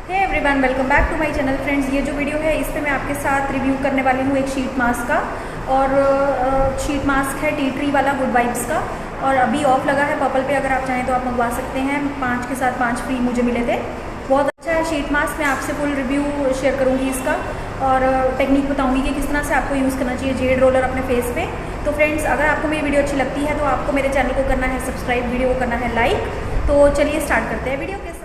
Hey everyone, welcome back to my channel. Friends, ये जो video है इस पे मैं आपके साथ रिव्यू करने वाली हूँ एक शीट मास्क का। और शीट मास्क है टी ट्री वाला गुड वाइब्स का, और अभी ऑफ लगा है पर्पल पे। अगर आप चाहें तो आप मंगवा सकते हैं। 5 के साथ 5 फ्री मुझे मिले थे। बहुत अच्छा है शीट मास्क। मैं आपसे फुल रिव्यू शेयर करूँगी इसका, और टेक्निक बताऊँगी कि किस तरह से आपको यूज़ करना चाहिए जेड रोलर अपने फेस पे। तो फ्रेंड्स, अगर आपको मेरी वीडियो अच्छी लगती है तो आपको मेरे चैनल को करना है सब्सक्राइब, वीडियो को करना है लाइक। तो चलिए स्टार्ट करते हैं वीडियो के साथ।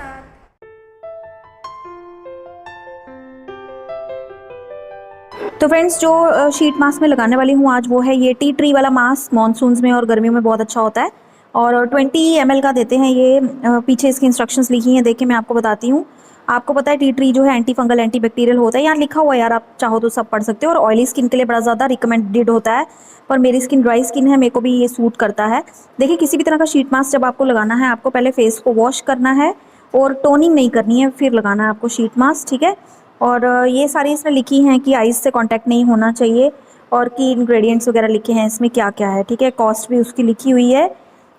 तो फ्रेंड्स, जो शीट मास्क में लगाने वाली हूँ आज वो है ये टी ट्री वाला मास्क। मानसून्स में और गर्मियों में बहुत अच्छा होता है, और 20 ml का देते हैं ये। पीछे इसकी इंस्ट्रक्शंस लिखी हैं, देखिए मैं आपको बताती हूँ। आपको पता है टी ट्री जो है एंटी फंगल एंटी बैक्टीरियल होता है, यहाँ लिखा हुआ है यार, आप चाहो तो सब पढ़ सकते हो। और ऑयली स्किन के लिए बड़ा ज़्यादा रिकमेंडेड होता है, पर मेरी स्किन ड्राई स्किन है, मेरे को भी ये सूट करता है। देखिए, किसी भी तरह का शीट मास्क जब आपको लगाना है, आपको पहले फेस को वॉश करना है और टोनिंग नहीं करनी है, फिर लगाना है आपको शीट मास्क, ठीक है। और ये सारी इसमें लिखी हैं कि आइस से कांटेक्ट नहीं होना चाहिए, और कि इंग्रेडिएंट्स वगैरह लिखे हैं इसमें क्या क्या है, ठीक है। कॉस्ट भी उसकी लिखी हुई है।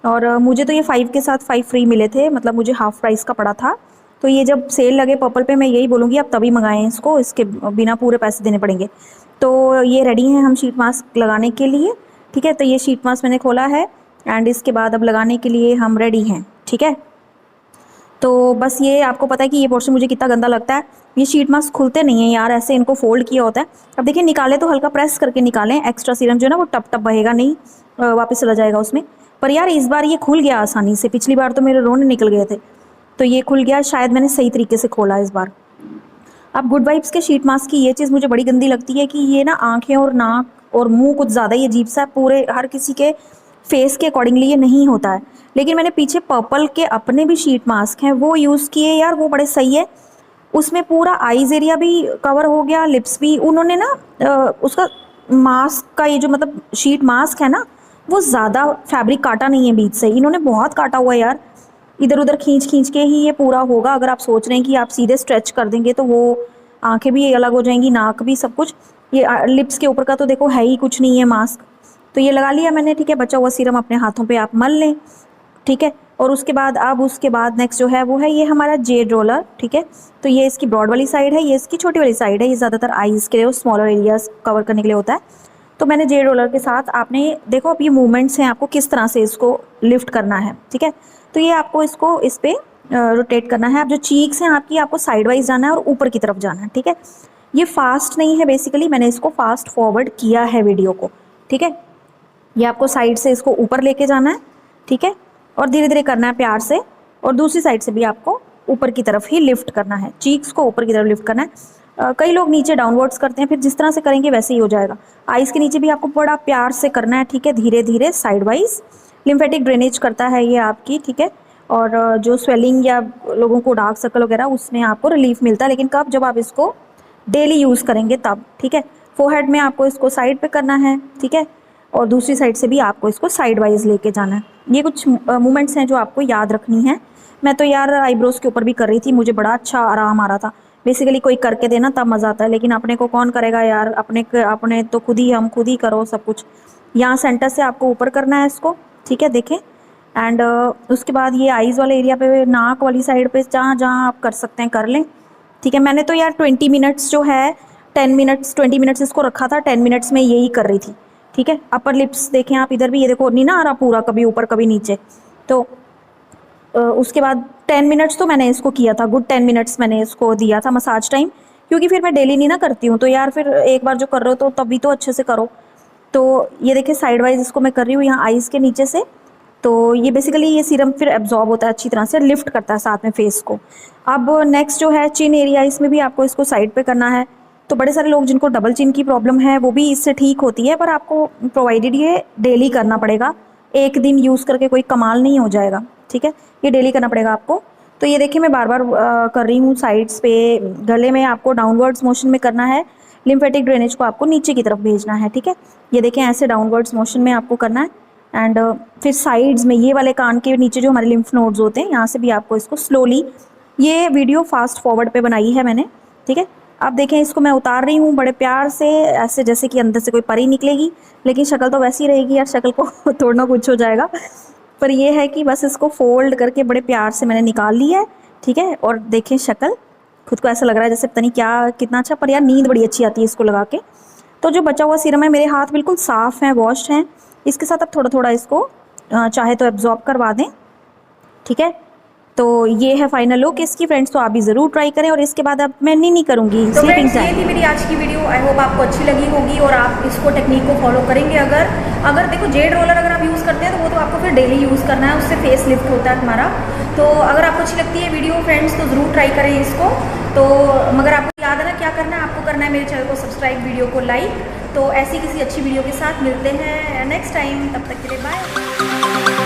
और मुझे तो ये 5 के साथ 5 फ्री मिले थे, मतलब मुझे हाफ प्राइस का पड़ा था। तो ये जब सेल लगे पर्पल पे, मैं यही बोलूँगी आप तभी मंगाएं इसको, इसके बिना पूरे पैसे देने पड़ेंगे। तो ये रेडी हैं हम शीट मास्क लगाने के लिए, ठीक है। तो ये शीट मास्क मैंने खोला है, एंड इसके बाद अब लगाने के लिए हम रेडी हैं, ठीक है। तो बस ये आपको पता है कि ये पोर्शन मुझे कितना गंदा लगता है। ये शीट मास्क खुलते नहीं है यार, ऐसे इनको फोल्ड किया होता है। अब देखिए, निकाले तो हल्का प्रेस करके निकालें, एक्स्ट्रा सीरम जो है ना वो टप टप बहेगा नहीं, वापस चला जाएगा उसमें। पर यार इस बार ये खुल गया आसानी से, पिछली बार तो मेरे रोने निकल गए थे। तो ये खुल गया, शायद मैंने सही तरीके से खोला इस बार। अब गुड वाइब्स के शीट मास्क की ये चीज़ मुझे बड़ी गंदी लगती है कि ये ना आँखें और नाक और मुँह कुछ ज़्यादा ही अजीब सा है, पूरे हर किसी के फेस के अकॉर्डिंगली ये नहीं होता है। लेकिन मैंने पीछे पर्पल के अपने भी शीट मास्क हैं वो यूज़ किए यार, वो बड़े सही है। उसमें पूरा आईज एरिया भी कवर हो गया, लिप्स भी। उन्होंने ना उसका मास्क का ये जो मतलब शीट मास्क है ना, वो ज़्यादा फैब्रिक काटा नहीं है बीच से, इन्होंने बहुत काटा हुआ है यार। इधर उधर खींच खींच के ही ये पूरा होगा। अगर आप सोच रहे हैं कि आप सीधे स्ट्रेच कर देंगे तो वो आंखें भी अलग हो जाएंगी, नाक भी, सब कुछ। ये लिप्स के ऊपर का तो देखो है ही कुछ नहीं है मास्क। तो ये लगा लिया मैंने, ठीक है। बचा हुआ सीरम अपने हाथों पे आप मल लें, ठीक है। और उसके बाद नेक्स्ट जो है वो है ये हमारा जेड रोलर, ठीक है। तो ये इसकी ब्रॉड वाली साइड है, ये इसकी छोटी वाली साइड है। ये ज़्यादातर आईज के लिए और स्मॉलर एरियाज कवर करने के लिए होता है। तो मैंने जेड रोलर के साथ, आपने देखो अब ये मूवमेंट्स हैं, आपको किस तरह से इसको लिफ्ट करना है, ठीक है। तो ये आपको इसको इस पर रोटेट करना है। अब जो चीक्स हैं आपकी, आपको साइड वाइज जाना है और ऊपर की तरफ जाना है, ठीक है। ये फास्ट नहीं है, बेसिकली मैंने इसको फास्ट फॉरवर्ड किया है वीडियो को, ठीक है। ये आपको साइड से इसको ऊपर लेके जाना है, ठीक है। और धीरे धीरे करना है प्यार से, और दूसरी साइड से भी आपको ऊपर की तरफ ही लिफ्ट करना है, चीक्स को ऊपर की तरफ लिफ्ट करना है। कई लोग नीचे डाउनवर्ड्स करते हैं, फिर जिस तरह से करेंगे वैसे ही हो जाएगा। आइज़ के नीचे भी आपको बड़ा प्यार से करना है, ठीक है, धीरे धीरे साइड वाइज। लिम्फेटिक ड्रेनेज करता है ये आपकी, ठीक है। और जो स्वेलिंग या लोगों को डार्क सर्कल वगैरह, उसमें आपको रिलीफ मिलता है। लेकिन कब, जब आप इसको डेली यूज़ करेंगे तब, ठीक है। फोरहेड में आपको इसको साइड पे करना है, ठीक है। और दूसरी साइड से भी आपको इसको साइड वाइज लेके जाना है। ये कुछ मूवमेंट्स हैं जो आपको याद रखनी है। मैं तो यार आईब्रोज़ के ऊपर भी कर रही थी, मुझे बड़ा अच्छा आराम आ रहा था। बेसिकली कोई करके देना तब मज़ा आता है, लेकिन अपने को कौन करेगा यार, अपने तो हम खुद ही करो सब कुछ। यहाँ सेंटर से आपको ऊपर करना है इसको, ठीक है, देखें। एंड उसके बाद ये आईज़ वाले एरिया पे, नाक वाली साइड पे, जहाँ जहाँ आप कर सकते हैं कर लें, ठीक है। मैंने तो यार 20 मिनट्स जो है, 10 मिनट्स 20 मिनट्स इसको रखा था, 10 मिनट्स में यही कर रही थी, ठीक है। अपर लिप्स देखें आप, इधर भी ये देखो नहीं ना आ रहा पूरा, कभी ऊपर कभी नीचे। तो उसके बाद 10 मिनट्स तो मैंने इसको किया था, गुड 10 मिनट्स मैंने इसको दिया था मसाज टाइम। क्योंकि फिर मैं डेली नहीं ना करती हूँ, तो यार फिर एक बार जो कर रहे हो तो तभी तो अच्छे से करो। तो ये देखिए साइड वाइज इसको मैं कर रही हूँ यहाँ आइज़ के नीचे से। तो ये बेसिकली ये सीरम फिर एब्जॉर्ब होता है अच्छी तरह से, लिफ्ट करता है साथ में फेस को। अब नेक्स्ट जो है चिन एरिया, इसमें भी आपको इसको साइड पे करना है। तो बड़े सारे लोग जिनको डबल चिन की प्रॉब्लम है वो भी इससे ठीक होती है, पर आपको प्रोवाइडेड ये डेली करना पड़ेगा। एक दिन यूज़ करके कोई कमाल नहीं हो जाएगा, ठीक है। ये डेली करना पड़ेगा आपको। तो ये देखिए मैं बार बार कर रही हूँ साइड्स पे। गले में आपको डाउनवर्ड्स मोशन में करना है, लिम्फेटिक ड्रेनेज को आपको नीचे की तरफ भेजना है, ठीक है। ये देखें ऐसे डाउनवर्ड्स मोशन में आपको करना है। एंड फिर साइड्स में ये वाले कान के नीचे जो हमारे लिम्फ नोड्स होते हैं, यहाँ से भी आपको इसको स्लोली, ये वीडियो फास्ट फॉरवर्ड पे बनाई है मैंने, ठीक है। आप देखें इसको मैं उतार रही हूँ बड़े प्यार से, ऐसे जैसे कि अंदर से कोई परी निकलेगी, लेकिन शक्ल तो वैसी रहेगी यार, शक्ल को तोड़ना कुछ हो जाएगा। पर यह है कि बस इसको फोल्ड करके बड़े प्यार से मैंने निकाल लिया है, ठीक है। और देखें शक्ल, खुद को ऐसा लग रहा है जैसे पता नहीं क्या कितना अच्छा, पर यार नींद बड़ी अच्छी आती है इसको लगा के। तो जो बचा हुआ सीरम है, मेरे हाथ बिल्कुल साफ़ हैं, वॉश हैं। इसके साथ अब थोड़ा थोड़ा इसको चाहे तो एब्जॉर्ब करवा दें, ठीक है। तो ये है फाइनल लुक इसकी फ्रेंड्स, तो आप भी ज़रूर ट्राई करें। और इसके बाद अब मैं नहीं करूँगी तो स्लीपिंग फ्रेंड्स ये टाइम। थी मेरी आज की वीडियो, आई होप आपको अच्छी लगी होगी और आप इसको टेक्निक को फॉलो करेंगे। अगर देखो जेड रोलर अगर आप यूज़ करते हैं तो वो तो आपको फिर डेली यूज़ करना है, उससे फेस लिफ्ट होता है हमारा। तो अगर आपको अच्छी लगती है वीडियो फ्रेंड्स तो ज़रूर ट्राई करें इसको। तो मगर आपको याद है ना क्या करना है, आपको करना है मेरे चैनल को सब्सक्राइब, वीडियो को लाइक। तो ऐसी किसी अच्छी वीडियो के साथ मिलते हैं नेक्स्ट टाइम, तब तक के लिए बाय।